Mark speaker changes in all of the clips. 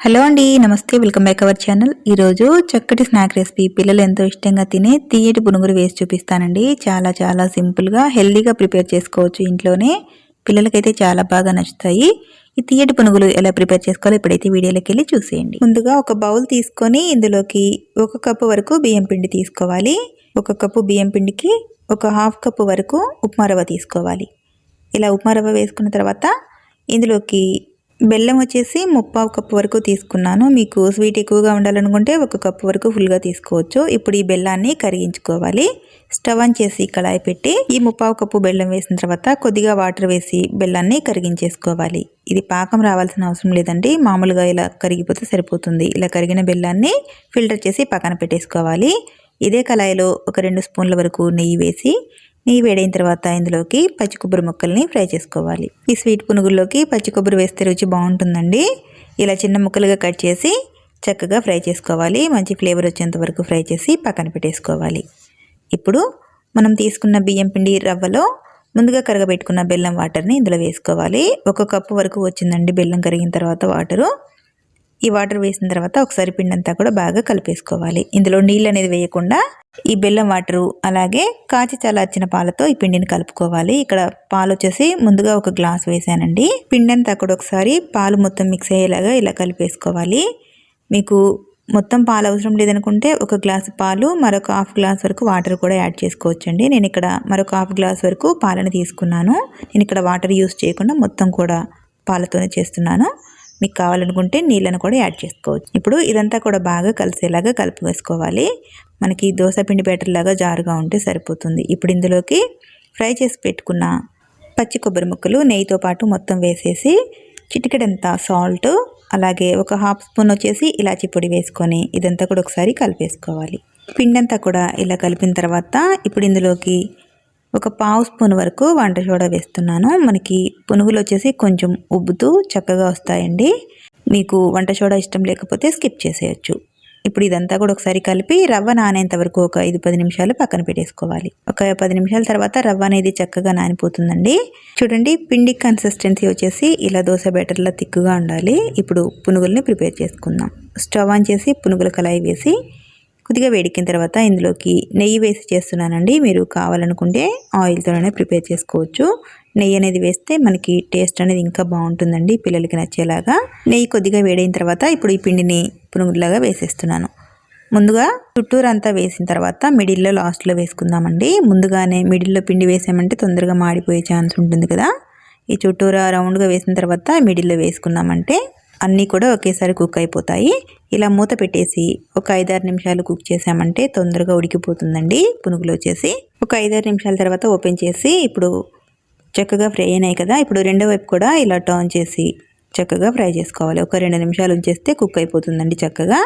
Speaker 1: Hello అండి, నమస్తే. Welcome back our channel. ఈరోజు చక్కటి స్నాక్ రెసిపీ, పిల్లలు ఎంతో ఇష్టంగా తినే తీయటి పునుగులు వేసి చూపిస్తానండి. చాలా చాలా సింపుల్గా హెల్దీగా ప్రిపేర్ చేసుకోవచ్చు ఇంట్లోనే. పిల్లలకైతే చాలా బాగా నచ్చుతాయి. ఈ తీయటి పునుగులు ఎలా ప్రిపేర్ చేసుకోవాలో ఇప్పుడైతే వీడియోలోకి వెళ్ళి చూసేయండి. ముందుగా ఒక బౌల్ తీసుకొని ఇందులోకి 1 కప్పు వరకు బియ్యం పిండి తీసుకోవాలి. 1 కప్పు బియ్యం పిండికి 1/2 కప్పు వరకు ఉప్మా రవ్వ తీసుకోవాలి. ఇలా ఉప్మా రవ్వ వేసుకున్న తర్వాత ఇందులోకి బెల్లం వచ్చేసి 3/4 కప్పు వరకు తీసుకున్నాను. మీకు స్వీట్ ఎక్కువగా ఉండాలనుకుంటే 1 కప్పు వరకు ఫుల్గా తీసుకోవచ్చు. ఇప్పుడు ఈ బెల్లాన్ని కరిగించుకోవాలి. స్టవ్ ఆన్ చేసి కళాయి పెట్టి ఈ 3/4 కప్పు బెల్లం వేసిన తర్వాత కొద్దిగా వాటర్ వేసి బెల్లాన్ని కరిగించేసుకోవాలి. ఇది పాకం రావాల్సిన అవసరం లేదండి, మామూలుగా ఇలా కరిగిపోతే సరిపోతుంది. ఇలా కరిగిన బెల్లాన్ని ఫిల్టర్ చేసి పక్కన పెట్టేసుకోవాలి. ఇదే కళాయిలో ఒక 2 స్పూన్ల వరకు నెయ్యి వేసి నెయ్యి వేడైన తర్వాత ఇందులోకి పచ్చి కొబ్బరి ముక్కల్ని ఫ్రై చేసుకోవాలి. ఈ స్వీట్ పునుగుల్లోకి పచ్చి కొబ్బరి వేస్తే రుచి బాగుంటుందండి. ఇలా చిన్న ముక్కలుగా కట్ చేసి చక్కగా ఫ్రై చేసుకోవాలి. మంచి ఫ్లేవర్ వచ్చేంత వరకు ఫ్రై చేసి పక్కన పెట్టేసుకోవాలి. ఇప్పుడు మనం తీసుకున్న బియ్యం పిండి రవ్వలో ముందుగా కరగబెట్టుకున్న బెల్లం వాటర్ని ఇందులో వేసుకోవాలి. 1 కప్పు వరకు వచ్చిందండి బెల్లం కరిగిన తర్వాత వాటరు. ఈ వాటర్ వేసిన తర్వాత ఒకసారి పిండి అంతా కూడా బాగా కలిపేసుకోవాలి. ఇందులో నీళ్ళు అనేది వేయకుండా ఈ బెల్లం వాటరు అలాగే కాచి చల్లార్చిన పాలతో ఈ పిండిని కలుపుకోవాలి. ఇక్కడ పాలు వచ్చేసి ముందుగా 1 గ్లాస్ వేసానండి. పిండి అంతా కూడా ఒకసారి పాలు మొత్తం మిక్స్ అయ్యేలాగా ఇలా కలిపేసుకోవాలి. మీకు మొత్తం పాలు అవసరం లేదనుకుంటే 1 గ్లాసు పాలు మరొక 1/2 గ్లాస్ వరకు వాటర్ కూడా యాడ్ చేసుకోవచ్చండి. నేను ఇక్కడ మరొక 1/2 గ్లాస్ వరకు పాలను తీసుకున్నాను. నేను ఇక్కడ వాటర్ యూస్ చేయకుండా మొత్తం కూడా పాలతోనే చేస్తున్నాను. మీకు కావాలనుకుంటే నీళ్ళను కూడా యాడ్ చేసుకోవచ్చు. ఇప్పుడు ఇదంతా కూడా బాగా కలిసేలాగా వేసుకోవాలి. మనకి దోశ పిండి బ్యాటర్ లాగా జారుగా ఉంటే సరిపోతుంది. ఇప్పుడు ఇందులోకి ఫ్రై చేసి పెట్టుకున్న పచ్చి కొబ్బరి ముక్కలు నెయ్యితో పాటు మొత్తం వేసేసి చిటికెడంత సాల్ట్ అలాగే 1/2 స్పూన్ వచ్చేసి ఇలాచీ పొడి వేసుకొని ఇదంతా కూడా ఒకసారి కలిపేసుకోవాలి. పిండి అంతా కూడా ఇలా కలిపిన తర్వాత ఇప్పుడు ఇందులోకి 1/4 స్పూన్ వరకు వంట సోడా వేస్తున్నాను. మనకి పునుగులు వచ్చేసి కొంచెం ఉబ్బుతూ చక్కగా వస్తాయండి. మీకు వంట సోడా ఇష్టం లేకపోతే స్కిప్ చేసేయచ్చు. ఇప్పుడు ఇదంతా కూడా ఒకసారి కలిపి రవ్వ నానేంత వరకు ఒక 5-10 నిమిషాలు పక్కన పెట్టేసుకోవాలి. ఒక 10 నిమిషాల తర్వాత రవ్వ అనేది చక్కగా నానిపోతుందండి. చూడండి, పిండి కన్సిస్టెన్సీ వచ్చేసి ఇలా దోశ బ్యాటర్లా తిక్కుగా ఉండాలి. ఇప్పుడు పునుగుల్ని ప్రిపేర్ చేసుకుందాం. స్టవ్ ఆన్ చేసి పునుగుల కళాయి వేసి కొద్దిగా వేడికిన తర్వాత ఇందులోకి నెయ్యి వేసి చేస్తున్నానండి. మీరు కావాలనుకుంటే ఆయిల్తోనే ప్రిపేర్ చేసుకోవచ్చు. నెయ్యి అనేది వేస్తే మనకి టేస్ట్ అనేది ఇంకా బాగుంటుందండి, పిల్లలకి నచ్చేలాగా. నెయ్యి కొద్దిగా వేడైన తర్వాత ఇప్పుడు ఈ పిండిని పునుగులాగా వేసేస్తున్నాను. ముందుగా చుట్టూరు అంతా వేసిన తర్వాత మిడిల్లో లాస్ట్లో వేసుకుందామండి. ముందుగానే మిడిల్లో పిండి వేసామంటే తొందరగా మాడిపోయే ఛాన్స్ ఉంటుంది కదా. ఈ చుట్టూరా రౌండ్గా వేసిన తర్వాత మిడిల్లో వేసుకున్నామంటే అన్నీ కూడా ఒకేసారి కుక్ అయిపోతాయి. ఇలా మూత పెట్టేసి ఒక 5-6 నిమిషాలు కుక్ చేసామంటే తొందరగా ఉడికిపోతుందండి పునుగులు వచ్చేసి. ఒక 5-6 నిమిషాల తర్వాత ఓపెన్ చేసి ఇప్పుడు చక్కగా ఫ్రై అయినాయి కదా. ఇప్పుడు రెండో వైపు కూడా ఇలా టర్న్ చేసి చక్కగా ఫ్రై చేసుకోవాలి. ఒక 2 నిమిషాలు ఉంచేస్తే కుక్ అయిపోతుందండి చక్కగా.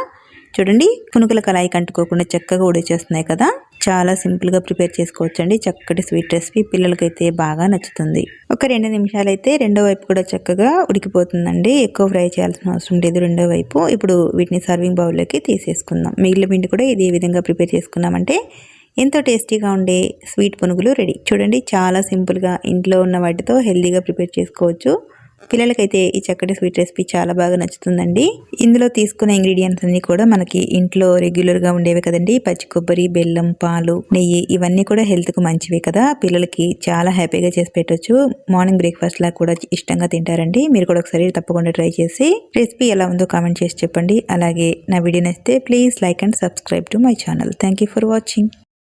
Speaker 1: చూడండి, పునుగుల కళాయి కంటుకోకుండా చక్కగా ఉడిచేస్తున్నాయి కదా. చాలా సింపుల్గా ప్రిపేర్ చేసుకోవచ్చండి. చక్కటి స్వీట్ రెసిపీ, పిల్లలకైతే బాగా నచ్చుతుంది. ఒక 2 నిమిషాలు అయితే రెండో వైపు కూడా చక్కగా ఉడికిపోతుందండి. ఎక్కువ ఫ్రై చేయాల్సిన అవసరం లేదు రెండో వైపు. ఇప్పుడు వీటిని సర్వింగ్ బౌల్లోకి తీసేసుకుందాం. మిగిలిన పిండి కూడా ఇదే విధంగా ప్రిపేర్ చేసుకున్నామంటే ఎంతో టేస్టీగా ఉండే స్వీట్ పునుగులు రెడీ. చూడండి, చాలా సింపుల్గా ఇంట్లో ఉన్న వాటితో హెల్తీగా ప్రిపేర్ చేసుకోవచ్చు. పిల్లలకైతే ఈ చక్కటి స్వీట్ రెసిపీ చాలా బాగా నచ్చుతుందండి. ఇందులో తీసుకునే ఇంగ్రీడియంట్స్ అన్నీ కూడా మనకి ఇంట్లో రెగ్యులర్గా ఉండేవి కదండి. పచ్చి కొబ్బరి, బెల్లం, పాలు, నెయ్యి ఇవన్నీ కూడా హెల్త్కు మంచివే కదా. పిల్లలకి చాలా హ్యాపీగా చేసి పెట్టవచ్చు. మార్నింగ్ బ్రేక్ఫాస్ట్ లా కూడా ఇష్టంగా తింటారండి. మీరు కూడా ఒకసారి తప్పకుండా ట్రై చేసి రెసిపీ ఎలా ఉందో కామెంట్ చేసి చెప్పండి. అలాగే నా వీడియో నచ్చితే please like and subscribe to my channel. Thank you for watching.